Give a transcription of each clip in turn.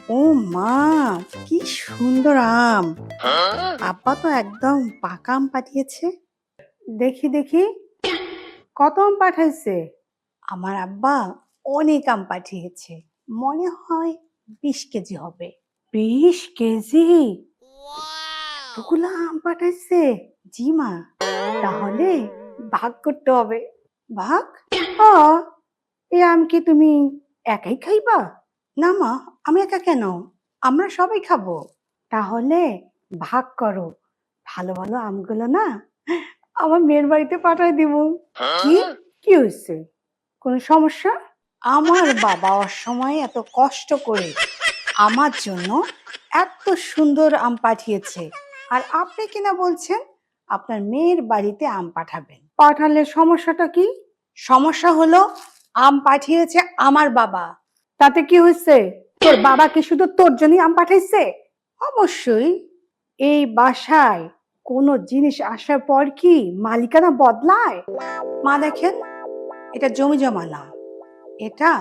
ও মা, কি সুন্দর আম! আব্বা তো একদম পাকা আম পাঠিয়েছে। দেখি দেখি, কত আম পাঠাইছে? আমার আব্বা অনেক আম পাঠিয়েছে, মনে হয় 20 কেজি হবে। 20 কেজি? এতগুলা আম পাঠাইছে? জি মা। তাহলে ভাগ করতে হবে। ভাগ? এই আম কি তুমি একাই খাইবা? না মা, আমি একা কেন? আমরা সবাই খাবো। তাহলে ভাগ করো। ভালো ভালো আমগুলো না আমার মেয়ের বাড়িতে পাঠায় দিব। কি? কি হয়েছে? কোনো সমস্যা? আমার বাবা অসময়ে এত কষ্ট করে আমার জন্য এত সুন্দর আম পাঠিয়েছে, আর আপনি কিনা বলছেন আপনার মেয়ের বাড়িতে আম পাঠাবেন। পাঠালে সমস্যাটা কি? সমস্যা হলো আম পাঠিয়েছে আমার বাবা। তাতে কি হয়েছে? তোর বাবা কি শুধু তোর জন্যই আম পাঠাইছে? অবশ্যই। এই বাসায় কোনো জিনিস আসার পর কি মালিকানা বদলায়? মা দেখেন, এটা জমি জমা না, এটা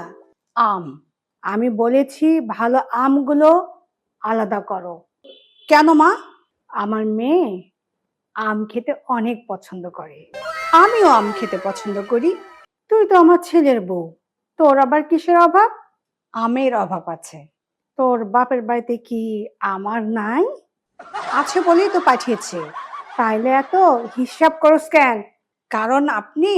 আম। আমি বলেছি ভালো আমগুলো আলাদা করো। কেন মা? আমার মেয়ে আম খেতে অনেক পছন্দ করে, আমিও আম খেতে পছন্দ করি। তুই তো আমার ছেলের বউ, তোর আবার কিসের অভাব? আমের অভাব আছে। তোর বাপের বাড়িতে কি আমার নাই? আছে বলেই তো পাঠিয়েছে। তাইলে এত হিসাব করস কেন? কারণ আপনি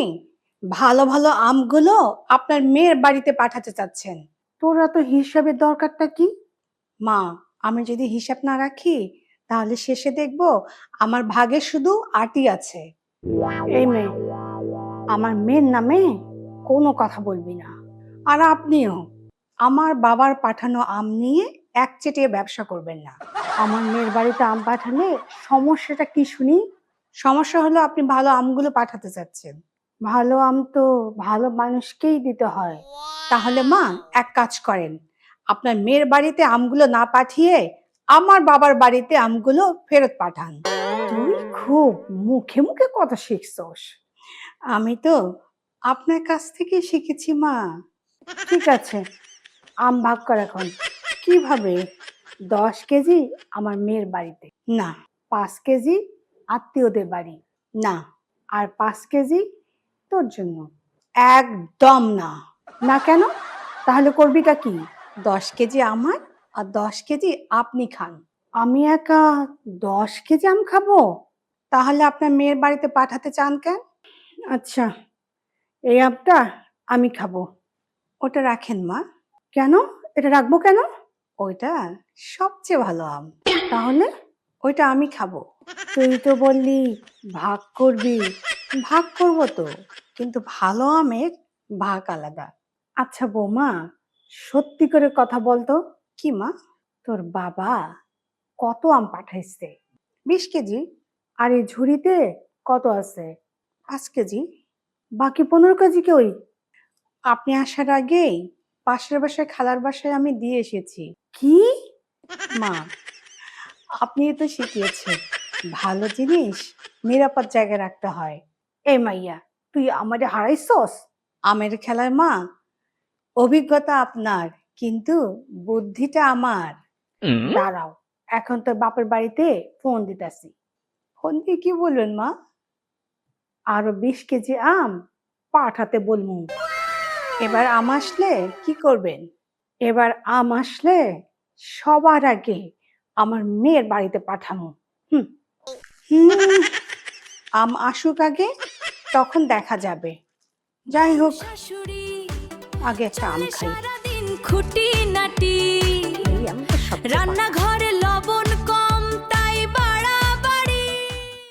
ভালো ভালো আমগুলো আপনার মেয়ের বাড়িতে পাঠাতে চাচ্ছেন। তোর এত হিসাবের দরকারটা কি? মা, আমি যদি হিসাব না রাখি তাহলে শেষে দেখব আমার ভাগে শুধু আটি আছে। এই মেয়ে, আমার মেয়ের নামে কোনো কথা বলবি না। আর আপনিও আমার বাবার পাঠানো আম নিয়ে একচেটিয়া ব্যবসা করবেন না। আমার মেয়ের বাড়িতে আম পাঠালে সমস্যাটা কি শুনি? সমস্যা হলো আপনি ভালো আমগুলো পাঠাতে চাচ্ছেন। ভালো আম তো ভালো মানুষকেই দিতে হয়। তাহলে মা, এক কাজ করেন, আপনার মেয়ের বাড়িতে আমগুলো না পাঠিয়ে আমার বাবার বাড়িতে আমগুলো ফেরত পাঠান। তুই খুব মুখে মুখে কথা শিখছস। আমি তো আপনার কাছ থেকে শিখেছি মা। ঠিক আছে, আম ভাগ কর এখন। কিভাবে? 10 কেজি আমার মেয়ের বাড়িতে, না 5 কেজি আত্মীয়দের বাড়ি, না আর 5 কেজি তোর জন্য। একদম না। না কেন? তাহলে করবিটা কি? 10 কেজি আমার আর 10 কেজি আপনি খান। আমি একা 10 কেজি আম খাবো? তাহলে আপনার মেয়ের বাড়িতে পাঠাতে চান কেন? আচ্ছা, এই আমটা আমি খাবো। ওটা রাখেন মা। কেন? এটা রাখবো কেন? ওইটা সবচেয়ে ভালো আম। তাহলে? ওইটা আমি খাবো। তুই তো বললি ভাগ করবি। ভাগ করব তো, কিন্তু ভালো আমের ভাগ আলাদা। আচ্ছা বৌমা, সত্যি করে কথা বলতো। কি মা? তোর বাবা কত আম পাঠাইছে? 20 কেজি। আর এই ঝুড়িতে কত আছে? 5 কেজি। বাকি 15 কেজি কই? আপনি আসার আগেই পাশের বাসায় খালার বাসায় আমি দিয়ে এসেছি। কি? মা, আপনি তো শিখিয়েছেন ভালো জিনিস নিরাপদ জায়গায় রাখতে হয়। এই মাইয়া, তুই আমারে হারাইছস? আমের খেলায় মা, অভিজ্ঞতা আপনার, কিন্তু বুদ্ধিটা আমার। দাঁড়াও, এখন তোর বাপের বাড়িতে ফোন দিতেছি। ফোন দিয়ে কি বলবেন মা? আরো 20 কেজি আম পাঠাতে বলমু। এবার আম আসলে কি করবেন? এবার আম আসলে সবার আগে আমার মেয়ের বাড়িতে পাঠানো। হুম হুম, আম আসুক আগে, তখন দেখা যাবে। যাই হোক, আগে একটা আম খাই। সারাদিন খুঁটি নাটি